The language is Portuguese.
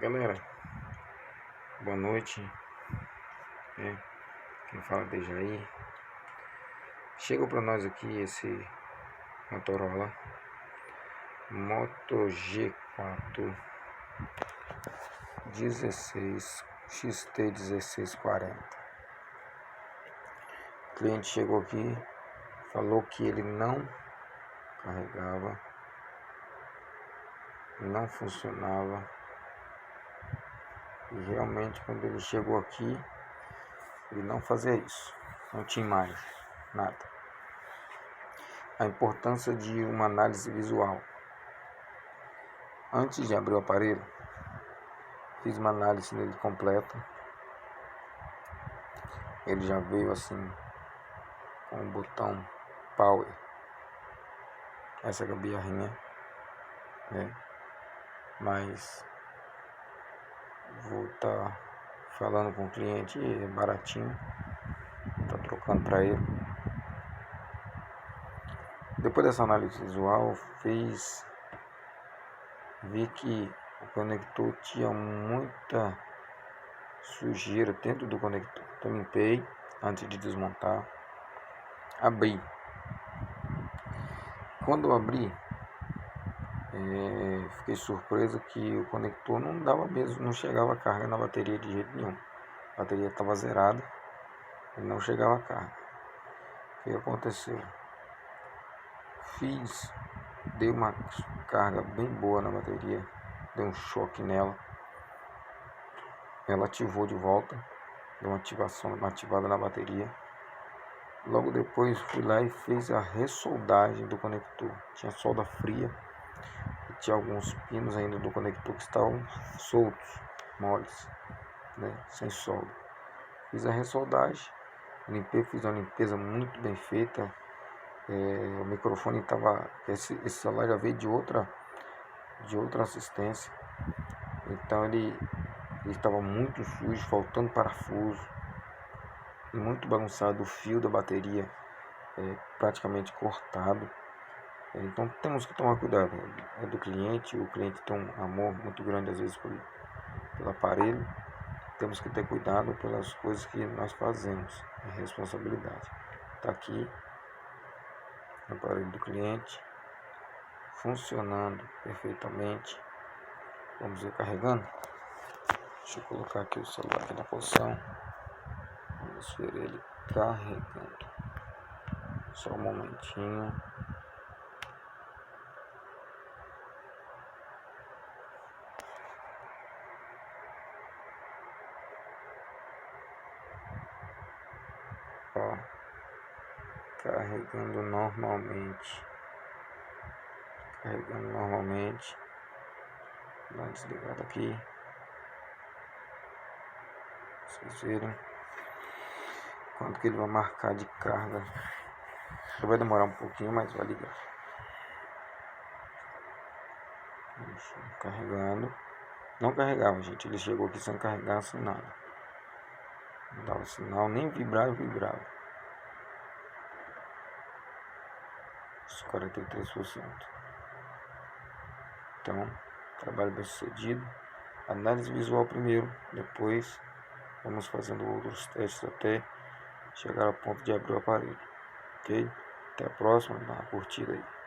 Galera, boa noite, quem fala é Dejaí. Chegou para nós aqui esse Motorola Moto G4 16 XT1640. O cliente chegou aqui, falou que ele não carregava, não funcionava. E realmente, quando ele chegou aqui, ele não fazia isso, não tinha imagem, nada. A importância de uma análise visual. Antes de abrir o aparelho, fiz uma análise nele completa. Ele já veio assim, com o botão Power, essa gambiarrinha, né? Mas vou estar falando com o cliente, é baratinho, tá trocando para ele. Depois dessa análise visual, vi que o conector tinha muita sujeira dentro do conector. Então limpei antes de desmontar, abri. Quando eu abri, fiquei surpreso que o conector não dava mesmo, não chegava a carga na bateria de jeito nenhum. A bateria estava zerada e não chegava a carga. O que aconteceu? Dei uma carga bem boa na bateria, dei um choque nela. Ela ativou de volta, deu uma ativada na bateria. Logo depois fui lá e fiz a ressoldagem do conector. Tinha solda fria e tinha alguns pinos ainda do conector que estavam soltos, moles, né, sem solda. Fiz a ressoldagem, fiz uma limpeza muito bem feita. O microfone estava, esse celular já veio de outra assistência, então ele estava muito sujo, faltando parafuso, muito bagunçado, o fio da bateria praticamente cortado. Então temos que tomar cuidado, é do cliente, o cliente tem um amor muito grande às vezes pelo aparelho. Temos que ter cuidado pelas coisas que nós fazemos, é responsabilidade. Está aqui o aparelho do cliente funcionando perfeitamente. Vamos ver carregando. Deixa eu colocar aqui o celular aqui na posição. Vamos ver ele carregando. Só um momentinho. Ó, carregando normalmente. Dá uma desligada aqui. Vocês verem quanto que ele vai marcar de carga. Vai demorar um pouquinho, mas vai ligar. Carregando. Não carregava, gente. Ele chegou aqui sem carregar, sem nada. Não dava sinal, nem vibrava. Os 43%. Então, trabalho bem sucedido. Análise visual primeiro, depois vamos fazendo outros testes até chegar ao ponto de abrir o aparelho. Ok? Até a próxima, dá uma curtida aí.